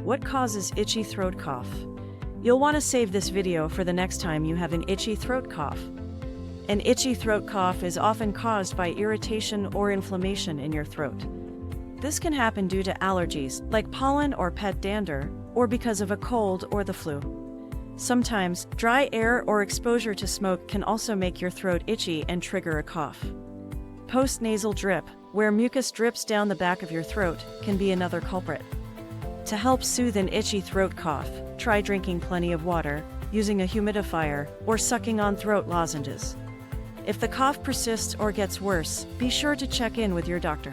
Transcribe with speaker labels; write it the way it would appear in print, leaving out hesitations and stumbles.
Speaker 1: What causes itchy throat cough? You'll want to save this video for the next time you have an itchy throat cough. An itchy throat cough is often caused by irritation or inflammation in your throat. This can happen due to allergies, like pollen or pet dander, or because of a cold or the flu. Sometimes, dry air or exposure to smoke can also make your throat itchy and trigger a cough. Postnasal drip, where mucus drips down the back of your throat, can be another culprit. To help soothe an itchy throat cough, try drinking plenty of water, using a humidifier, or sucking on throat lozenges. If the cough persists or gets worse, be sure to check in with your doctor.